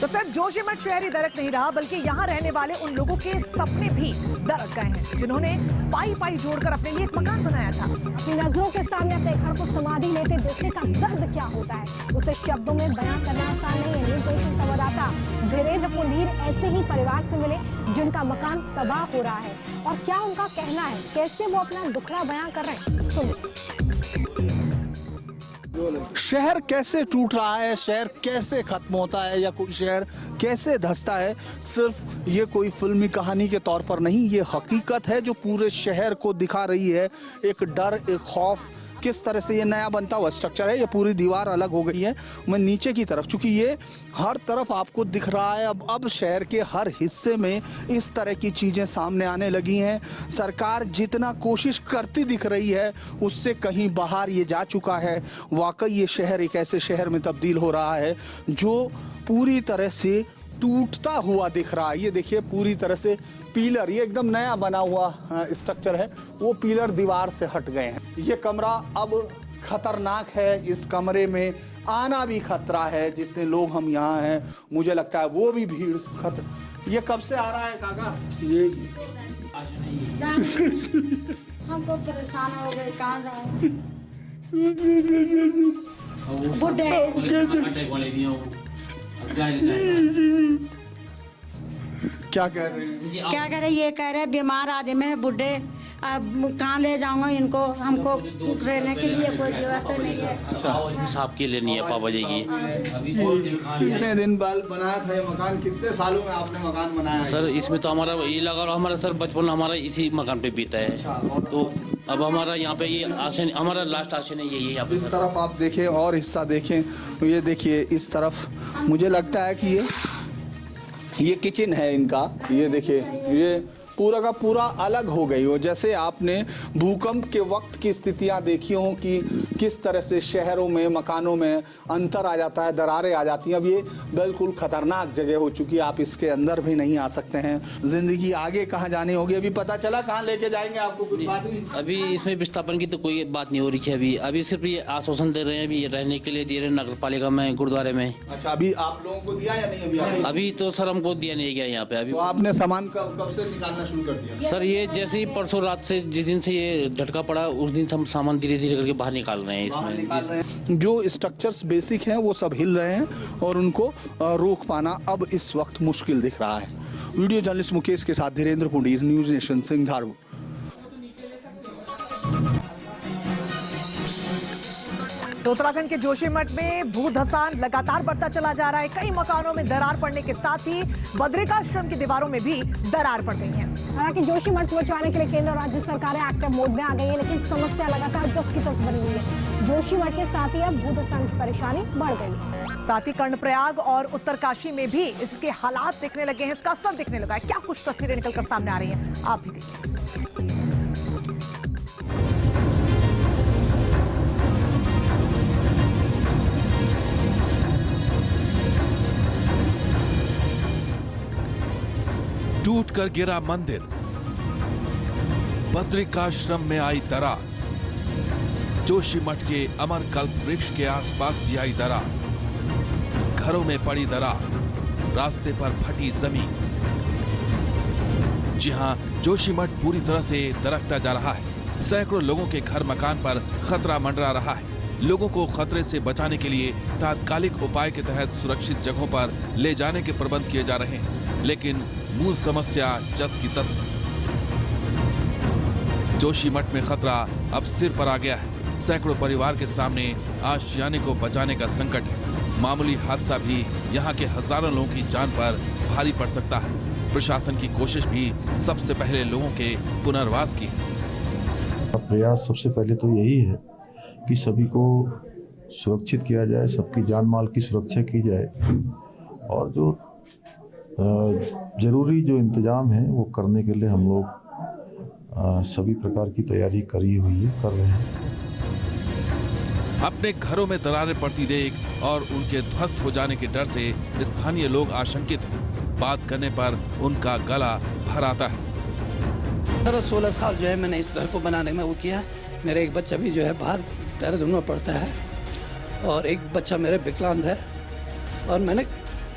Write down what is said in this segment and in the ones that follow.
तो सिर्फ जोशीमठ शहर ही दरक नहीं रहा, बल्कि यहाँ रहने वाले उन लोगों के सपने भी दरक गए हैं जिन्होंने पाई पाई जोड़कर अपने लिए एक मकान बनाया था। अपनी नजरों के सामने अपने घर को समाधि लेते देखने का दर्द क्या होता है, उसे शब्दों में बयान करना आसान नहीं है। न्यूज़ नेशन संवाददाता धीरेन्द्र पुंडीर ऐसे ही परिवार से मिले जिनका मकान तबाह हो रहा है, और क्या उनका कहना है, कैसे वो अपना दुखड़ा बयान कर रहे हैं, सुनिए। शहर कैसे टूट रहा है, शहर कैसे खत्म होता है, या कोई शहर कैसे धंसता है, सिर्फ ये कोई फिल्मी कहानी के तौर पर नहीं, ये हकीकत है जो पूरे शहर को दिखा रही है। एक डर, एक खौफ, किस तरह से ये नया बनता हुआ स्ट्रक्चर है। ये पूरी दीवार अलग हो गई है, मैं नीचे की तरफ, चूंकि ये हर तरफ आपको दिख रहा है। अब शहर के हर हिस्से में इस तरह की चीज़ें सामने आने लगी हैं। सरकार जितना कोशिश करती दिख रही है उससे कहीं बाहर ये जा चुका है। वाकई ये शहर एक ऐसे शहर में तब्दील हो रहा है जो पूरी तरह से टूटता हुआ दिख रहा है। ये देखिए पूरी तरह से पिलर, ये एकदम नया बना हुआ स्ट्रक्चर है, वो पिलर दीवार से हट गए हैं। ये कमरा अब खतरनाक है, इस कमरे में आना भी खतरा है। जितने लोग हम यहाँ हैं मुझे लगता है वो भी भीड़ खतरा। ये कब से आ रहा है काका? ये हमको परेशान हो गए, कहाँ जाऊँ? क्या कह रहे हैं? क्या कह रहे? ये कह रहे बीमार आदमी है, बुढ़े, अब कहाँ ले जाऊंगा इनको? हमको रहने के लिए कोई व्यवस्था नहीं है। अच्छा, साहब के लिए नहीं है पापा जी की। कितने दिन बाद बनाया था ये मकान? कितने सालों में आपने मकान बनाया? सर इसमें तो हमारा ये लगा, हमारा सर बचपन हमारा इसी मकान पे बीता है। तो अब हमारा यहाँ पे ये आशन, हमारा लास्ट आशन है यही यहाँ पे। इस तरफ आप देखें और हिस्सा देखें, ये देखिए इस तरफ, मुझे लगता है कि ये किचन है इनका। ये देखिए ये पूरा का पूरा अलग हो गई हो, जैसे आपने भूकंप के वक्त की स्थितियां देखी हों कि किस तरह से शहरों में, मकानों में अंतर आ जाता है, दरारें आ जाती हैं। अब ये बिल्कुल खतरनाक जगह हो चुकी है, आप इसके अंदर भी नहीं आ सकते हैं। जिंदगी आगे कहाँ जानी होगी अभी पता चला? कहाँ लेके जाएंगे आपको? कुछ बात हुई? अभी इसमें विस्थापन की तो कोई बात नहीं हो रही है। अभी सिर्फ ये आश्वासन दे रहे हैं, अभी रहने के लिए दे रहे हैं नगर पालिका में, गुरुद्वारे में। अच्छा, अभी आप लोगों को दिया या नहीं? अभी तो सर हमको दिया नहीं गया यहाँ पे। अभी तो आपने सामान कब से निकालना शुरू कर दिया? सर ये जैसे ही परसों रात से, जिस दिन से ये झटका पड़ा, उस दिन से हम सामान धीरे धीरे करके बाहर निकाल रहे हैं। इसमें जो स्ट्रक्चर्स बेसिक हैं वो सब हिल रहे हैं और उनको रोक पाना अब इस वक्त मुश्किल दिख रहा है। वीडियो जर्नलिस्ट मुकेश के साथ धीरेन्द्र पुंडीर, न्यूज़ नेशन, सिंघारू। तो उत्तराखंड के जोशीमठ में भूधसान लगातार बढ़ता चला जा रहा है। कई मकानों में दरार पड़ने के साथ ही बद्रिकाश्रम की दीवारों में भी दरार पड़ गई है। हालांकि जोशीमठ को बचाने के लिए केंद्र और राज्य सरकारें एक्टिव मोड में आ गई है, लेकिन समस्या लगातार जस की तस बनी हुई है। जोशीमठ के साथ ही अब भूधसान की परेशानी बढ़ गई है। साथ ही कर्णप्रयाग और उत्तरकाशी में भी इसके हालात दिखने लगे हैं, इसका असर दिखने लगा है। क्या कुछ तस्वीरें निकलकर सामने आ रही हैं, आप भी देखिए। टूट कर गिरा मंदिर, बद्रिकाश्रम में आई दरार, जोशीमठ के अमरकल्प वृक्ष के आसपास भी आई दरार, घरों में पड़ी दरार, रास्ते पर फटी जमीन। जी हां, जोशीमठ पूरी तरह से दरकता जा रहा है। सैकड़ों लोगों के घर मकान पर खतरा मंडरा रहा है। लोगों को खतरे से बचाने के लिए तात्कालिक उपाय के तहत सुरक्षित जगहों पर ले जाने के प्रबंध किए जा रहे हैं, लेकिन मूल समस्या जस की तस। जोशीमठ में खतरा अब सिर पर आ गया है। सैकड़ों परिवार के सामने आशियाने को बचाने का संकट है। मामूली हादसा भी यहाँ के हजारों लोगों की जान पर भारी पड़ सकता है। प्रशासन की कोशिश भी सबसे पहले लोगों के पुनर्वास की है। प्रयास सबसे पहले तो यही है कि सभी को सुरक्षित किया जाए, सबकी जान माल की सुरक्षा की जाए, और जो जरूरी जो इंतजाम है वो करने के लिए हम लोग सभी प्रकार की तैयारी कर रहे हैं। अपने घरों में दरारें पड़ती देख और उनके ध्वस्त हो जाने के डर से स्थानीय लोग आशंकित हैं। बात करने पर उनका गला भर आता है। 16 साल जो है मैंने इस घर को बनाने में वो किया। मेरा एक बच्चा भी जो है बाहर देहरादून में पढ़ता है, और एक बच्चा मेरे विकलांग है, और मैंने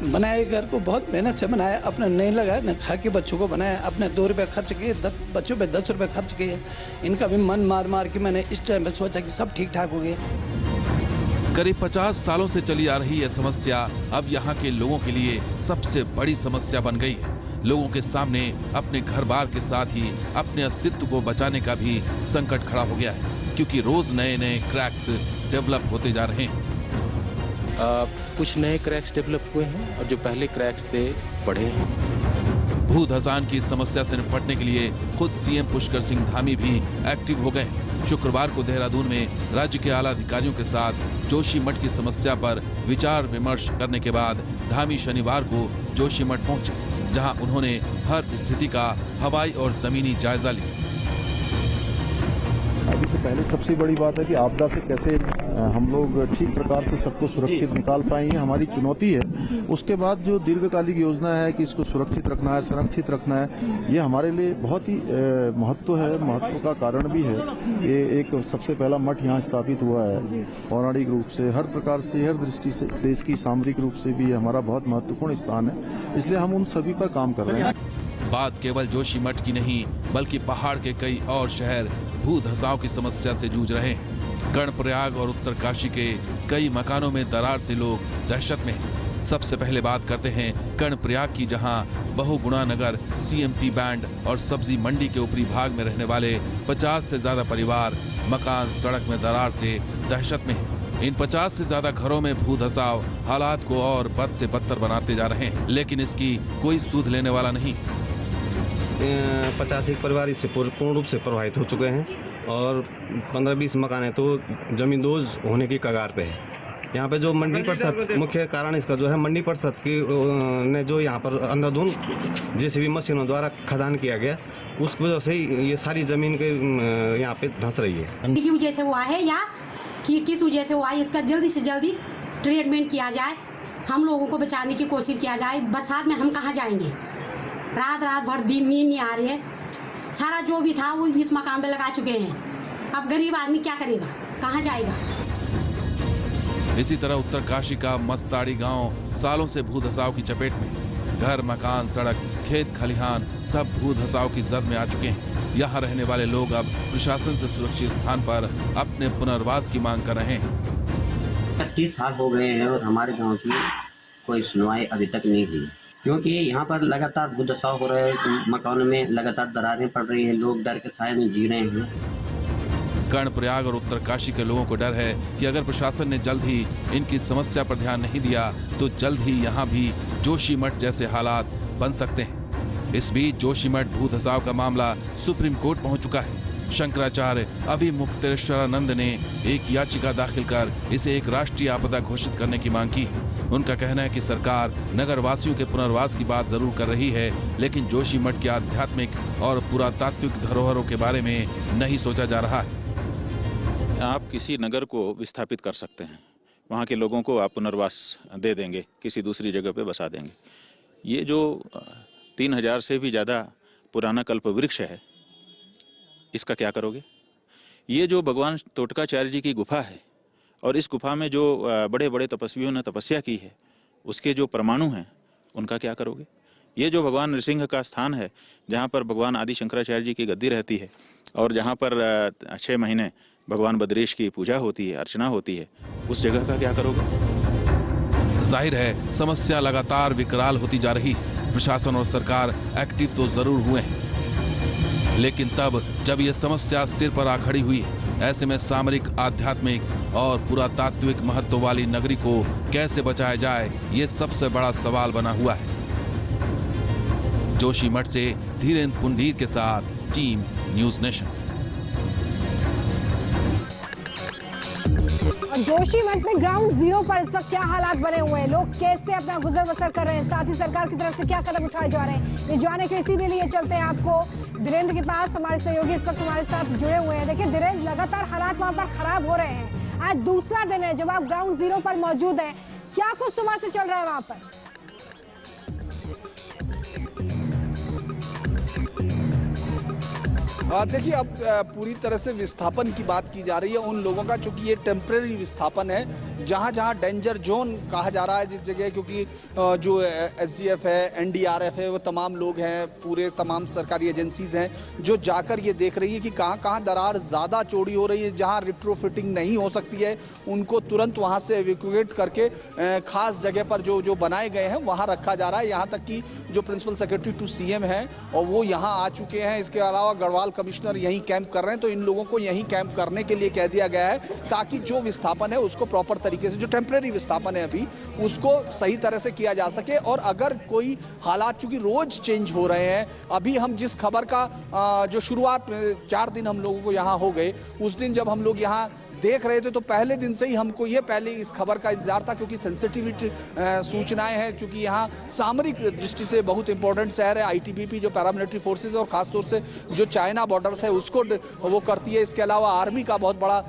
बनाए घर को बहुत मेहनत से बनाया, अपने नहीं लगाया न खा के बच्चों को बनाया, अपने 2 रुपये खर्च किए, बच्चों पे 10 रुपये खर्च किए। इनका भी मन मार मार के मैंने इस टाइम पे सोचा कि सब ठीक ठाक हो गए। करीब 50 सालों से चली आ रही यह समस्या अब यहाँ के लोगों के लिए सबसे बड़ी समस्या बन गई है। लोगों के सामने अपने घर बार के साथ ही अपने अस्तित्व को बचाने का भी संकट खड़ा हो गया है, क्योंकि रोज नए नए क्रैक्स डेवलप होते जा रहे हैं। कुछ नए क्रैक्स डेवलप हुए हैं और जो पहले क्रैक्स थे बढ़े हैं। भू धसान की समस्या से निपटने के लिए खुद सीएम पुष्कर सिंह धामी भी एक्टिव हो गए। शुक्रवार को देहरादून में राज्य के आला अधिकारियों के साथ जोशीमठ की समस्या पर विचार विमर्श करने के बाद धामी शनिवार को जोशीमठ पहुंचे, जहां उन्होंने हर स्थिति का हवाई और जमीनी जायजा लिया। अभी तो पहले सबसे बड़ी बात है कि आपदा से कैसे हम लोग ठीक प्रकार से सबको सुरक्षित निकाल पाएंगे, हमारी चुनौती है। उसके बाद जो दीर्घकालिक योजना है कि इसको सुरक्षित रखना है, संरक्षित रखना है, ये हमारे लिए बहुत ही महत्व है। महत्व का कारण भी है, ये एक सबसे पहला मठ यहाँ स्थापित हुआ है। पौराणिक रूप से, हर प्रकार से, हर दृष्टि से, देश की सामरिक रूप से भी हमारा बहुत महत्वपूर्ण स्थान है, इसलिए हम उन सभी पर काम कर रहे हैं। बात केवल जोशीमठ की नहीं, बल्कि पहाड़ के कई और शहर भू धसाव की समस्या से जूझ रहे हैं। कर्णप्रयाग और उत्तरकाशी के कई मकानों में दरार से लोग दहशत में हैं। सबसे पहले बात करते हैं कर्णप्रयाग की, जहां बहुगुणा नगर, सीएमपी बैंड और सब्जी मंडी के ऊपरी भाग में रहने वाले 50 से ज्यादा परिवार मकान सड़क में दरार से दहशत में हैं। इन 50 से ज्यादा घरों में भू धसाव हालात को और बद से बदतर बनाते जा रहे हैं, लेकिन इसकी कोई सूद लेने वाला नहीं। 85 परिवार इससे पूर्ण रूप से प्रभावित हो चुके हैं और 15-20 मकान है तो जमींदोज होने की कगार पे है। यहाँ पे जो मंडी परिषद, मुख्य कारण इसका जो है मंडी परिषद की ने जो यहाँ पर अंधाधुंध जेसीबी मशीनों द्वारा खदान किया गया, उस वजह से ये सारी जमीन के यहाँ पे धंस रही है। की वजह से हुआ है या कि किस वजह से हुआ है, इसका जल्दी से जल्दी ट्रीटमेंट किया जाए, हम लोगों को बचाने की कोशिश किया जाए। बरसात में हम कहाँ जाएंगे, रात भर दिन नींद नहीं आ रही है। सारा जो भी था वो इस मकान पे लगा चुके हैं। अब गरीब आदमी क्या करेगा, कहाँ जाएगा। इसी तरह उत्तरकाशी का मस्ताड़ी गांव सालों से भू धसाव की चपेट में। घर, मकान, सड़क, खेत खलिहान सब भू धसाव की जद में आ चुके हैं। यहाँ रहने वाले लोग अब प्रशासन से सुरक्षित स्थान पर अपने पुनर्वास की मांग कर रहे हैं। 25 साल हो गए हैं और हमारे गाँव की कोई सुनवाई अभी तक नहीं हुई, क्योंकि यहाँ पर लगातार भू धसाव हो रहे हैं, मकानों में लगातार दरारें पड़ रही है, लोग डर के साए में जी रहे हैं। कर्णप्रयाग और उत्तरकाशी के लोगों को डर है कि अगर प्रशासन ने जल्द ही इनकी समस्या पर ध्यान नहीं दिया तो जल्द ही यहाँ भी जोशीमठ जैसे हालात बन सकते हैं। इस बीच जोशीमठ भू धसाव का मामला सुप्रीम कोर्ट पहुँच चुका है। शंकराचार्य अभिमुक्तेश्वरानंद ने एक याचिका दाखिल कर इसे एक राष्ट्रीय आपदा घोषित करने की मांग की। उनका कहना है कि सरकार नगरवासियों के पुनर्वास की बात जरूर कर रही है, लेकिन जोशीमठ के आध्यात्मिक और पुरातात्विक धरोहरों के बारे में नहीं सोचा जा रहा है। आप किसी नगर को विस्थापित कर सकते हैं, वहाँ के लोगों को आप पुनर्वास दे देंगे, किसी दूसरी जगह पे बसा देंगे। ये जो 3000 से भी ज़्यादा पुराना कल्प वृक्ष है, इसका क्या करोगे? ये जो भगवान तोटकाचार्य जी की गुफा है और इस गुफा में जो बड़े बड़े तपस्वियों ने तपस्या की है, उसके जो परमाणु हैं, उनका क्या करोगे? ये जो भगवान नृसिंह का स्थान है, जहाँ पर भगवान आदि शंकराचार्य जी की गद्दी रहती है और जहाँ पर 6 महीने भगवान बद्रीश की पूजा होती है, अर्चना होती है, उस जगह का क्या करोगे? जाहिर है समस्या लगातार विकराल होती जा रही। प्रशासन और सरकार एक्टिव तो जरूर हुए हैं, लेकिन तब जब ये समस्या सिर पर आ खड़ी हुई है, ऐसे में सामरिक, आध्यात्मिक और पुरातात्विक महत्व वाली नगरी को कैसे बचाया जाए, ये सबसे बड़ा सवाल बना हुआ है। जोशीमठ से धीरेन्द्र पुंडीर के साथ टीम न्यूज नेशन। जोशीमठ में ग्राउंड जीरो पर इस वक्त क्या हालात बने हुए हैं, लोग कैसे अपना गुजर बसर कर रहे हैं, साथ ही सरकार की तरफ से क्या कदम उठाए जा रहे हैं, ये जानने के इसीलिए चलते हैं आपको धीरेन्द्र के पास। हमारे सहयोगी इस वक्त हमारे साथ जुड़े हुए हैं। देखिए धीरेन्द्र, लगातार हालात वहाँ पर खराब हो रहे हैं। आज दूसरा दिन है जब आप ग्राउंड जीरो पर मौजूद है, क्या कुछ सुबह से चल रहा है वहाँ पर? देखिए, अब पूरी तरह से विस्थापन की बात की जा रही है उन लोगों का, चूंकि ये टेम्परेरी विस्थापन है। जहाँ जहाँ डेंजर जोन कहा जा रहा है जिस जगह, क्योंकि जो SDF है, NDRF है, वो तमाम लोग हैं, पूरे तमाम सरकारी एजेंसीज हैं जो जाकर ये देख रही है कि कहाँ कहाँ दरार ज़्यादा चौड़ी हो रही है, जहाँ रिट्रोफिटिंग नहीं हो सकती है उनको तुरंत वहाँ से एवेक्यूएट करके खास जगह पर जो बनाए गए हैं वहाँ रखा जा रहा है। यहाँ तक कि जो प्रिंसिपल सेक्रेटरी टू CM है और वो यहाँ आ चुके हैं। इसके अलावा गढ़वाल कमिश्नर यहीं कैंप कर रहे हैं, तो इन लोगों को यहीं कैंप करने के लिए कह दिया गया है ताकि जो विस्थापन है उसको प्रॉपर तरीके से, जो टेम्परेरी विस्थापन है अभी, उसको सही तरह से किया जा सके। और अगर कोई हालात चूंकि रोज चेंज हो रहे हैं, अभी हम जिस खबर का जो शुरुआत में 4 दिन हम लोगों को यहाँ हो गए, उस दिन जब हम लोग यहाँ देख रहे थे तो पहले दिन से ही हमको ये पहले इस खबर का इंतजार था, क्योंकि सेंसिटिविटी सूचनाएं हैं, क्योंकि यहाँ सामरिक दृष्टि से बहुत इंपॉर्टेंट शहर है। ITBP जो पैरामिलिट्री फोर्सेज और ख़ासतौर से जो चाइना बॉर्डर्स है उसको वो करती है। इसके अलावा आर्मी का बहुत बड़ा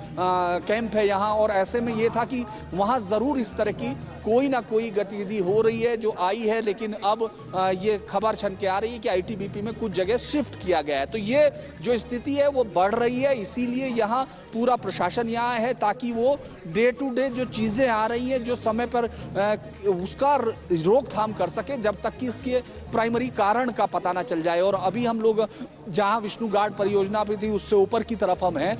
कैंप है यहाँ, और ऐसे में ये था कि वहाँ ज़रूर इस तरह की कोई ना कोई गतिविधि हो रही है जो आई है, लेकिन अब ये खबर छन के आ रही है कि ITBP में कुछ जगह शिफ्ट किया गया है। तो ये जो स्थिति है वो बढ़ रही है, इसीलिए यहाँ पूरा प्रशासन यहाँ है ताकि वो डे टू डे जो चीज़ें आ रही हैं जो समय पर उसका रोकथाम कर सके, जब तक कि इसके प्राइमरी कारण का पता ना चल जाए। और अभी हम लोग जहाँ विष्णु घाट परियोजना पे थी उससे ऊपर की तरफ हम हैं।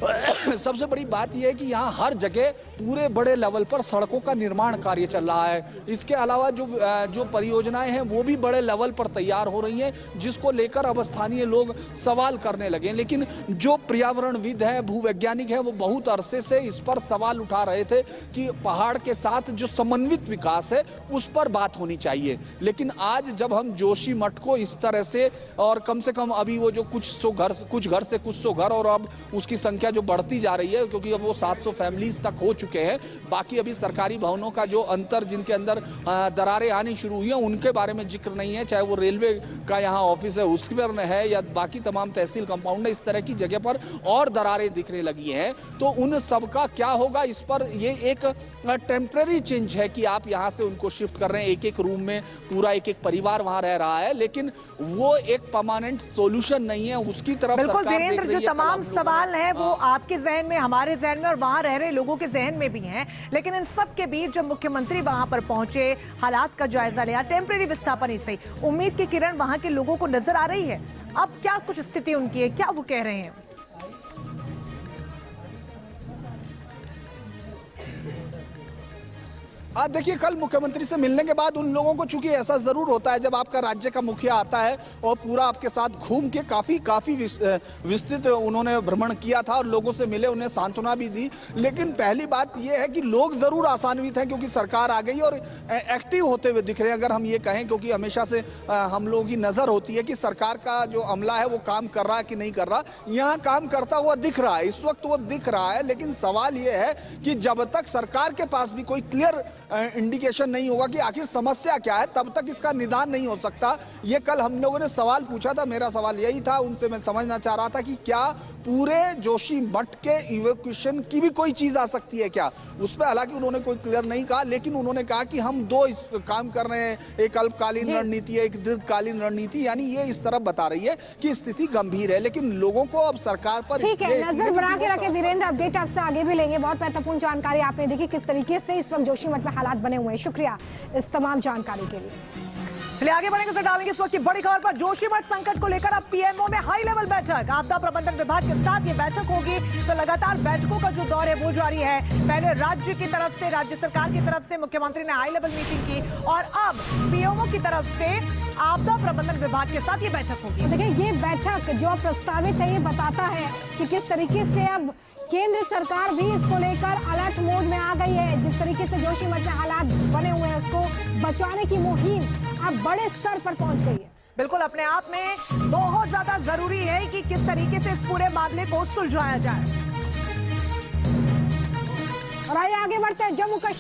सबसे बड़ी बात यह है कि यहाँ हर जगह पूरे बड़े लेवल पर सड़कों का निर्माण कार्य चल रहा है। इसके अलावा जो परियोजनाएं हैं वो भी बड़े लेवल पर तैयार हो रही हैं, जिसको लेकर अब स्थानीय लोग सवाल करने लगे। लेकिन जो पर्यावरणविद है, भूवैज्ञानिक है, वो बहुत अरसे से इस पर सवाल उठा रहे थे कि पहाड़ के साथ जो समन्वित विकास है उस पर बात होनी चाहिए। लेकिन आज जब हम जोशीमठ को इस तरह से, और कम से कम अभी वो जो कुछ घर से कुछ सौ घर, और अब उसकी संख्या जो बढ़ती जा रही है, क्योंकि अब वो 700 फैमिलीज तक हो चुके हैं। बाकी अभी सरकारी भवनों का जो अंतर, जिनके अंदर दरारें आनी शुरू हुई हैं, उनके बारे में जिक्र नहीं है। चाहे वो रेलवे का यहाँ ऑफिस है उस पर है, या बाकी तमाम तहसील कंपाउंड है, इस तरह की जगह पर और दरारें दिखने लगी हैं। तो उन सब का क्या होगा, इस पर ये एक टेम्परेरी चेंज है कि आप यहाँ से उनको शिफ्ट कर रहे हैं। एक रूम में पूरा एक परिवार वहाँ रह रहा है, लेकिन वो एक परमानेंट सोल्यूशन नहीं है। उसकी तरफ बिल्कुल वीरेंद्र, जो तमाम सवाल हैं वो आपके जहन में, हमारे जहन में और वहां रह रहे लोगों के जहन में भी हैं। लेकिन इन सब के बीच जब मुख्यमंत्री वहां पर पहुंचे, हालात का जायजा लिया, टेम्परेरी विस्थापन ही सही, उम्मीद की किरण वहां के लोगों को नजर आ रही है। अब क्या कुछ स्थिति उनकी है, क्या वो कह रहे हैं? देखिए, कल मुख्यमंत्री से मिलने के बाद उन लोगों को, चूंकि ऐसा जरूर होता है जब आपका राज्य का मुखिया आता है और पूरा आपके साथ घूम के काफी विस्तृत उन्होंने भ्रमण किया था और लोगों से मिले, उन्हें सांत्वना भी दी। लेकिन पहली बात यह है कि लोग जरूर आशान्वित हैं, क्योंकि सरकार आ गई और एक्टिव होते हुए दिख रहे हैं। अगर हम ये कहें, क्योंकि हमेशा से हम लोगों की नजर होती है कि सरकार का जो अमला है वो काम कर रहा है कि नहीं कर रहा, यहाँ काम करता हुआ दिख रहा है, इस वक्त वो दिख रहा है। लेकिन सवाल ये है कि जब तक सरकार के पास भी कोई क्लियर इंडिकेशन नहीं होगा कि आखिर समस्या क्या है, तब तक इसका निदान नहीं हो सकता। ये कल हम लोगों ने सवाल पूछा था, मेरा सवाल यही था उनसे, मैं समझना चाह रहा था कि क्या पूरे जोशीमठ के इवैक्यूएशन की भी कोई चीज आ सकती है क्या। उस पर हालांकि उन्होंने कोई क्लियर नहीं कहा, लेकिन उन्होंने कहा कि हम दो काम कर रहे हैं, एक अल्पकालीन रणनीति है, एक दीर्घकालीन रणनीति। यानी ये इस तरफ बता रही है कि स्थिति गंभीर है, लेकिन लोगों को अब सरकार पर ठीक है नजर बना के रखे। वीरेंद्र, अपडेट आपसे आगे भी लेंगे। बहुत महत्वपूर्ण जानकारी आपने दी किस तरीके से इस वक्त जोशीमठ में हालात बने हुए हैं। शुक्रिया इस तमाम जानकारी के लिए। चलिए आगे बढ़ेंगे, तो डालेंगे इस वक्त की बड़ी खबर पर। जोशीमठ संकट को लेकर अब पीएमओ में हाई लेवल बैठक, आपदा प्रबंधन विभाग के साथ ये बैठक होगी। तो लगातार बैठकों का जो दौर है वो जारी है। पहले राज्य की तरफ से, राज्य सरकार की तरफ से मुख्यमंत्री ने हाई लेवल मीटिंग की, और अब पीएमओ की तरफ से आपदा प्रबंधन विभाग के साथ ये बैठक होगी। देखिए, ये बैठक जो प्रस्तावित है ये बताता है कि किस तरीके से अब केंद्र सरकार भी इसको लेकर अलर्ट मोड में आ गई है। जिस तरीके से जोशीमठ में हालात बने हुए हैं, उसको बचाने की मुहिम अब बड़े स्तर पर पहुंच गई है। बिल्कुल, अपने आप में बहुत ज्यादा जरूरी है कि किस तरीके से इस पूरे मामले को सुलझाया जाए। और आइए आगे बढ़ते हैं। जम्मू कश्मीर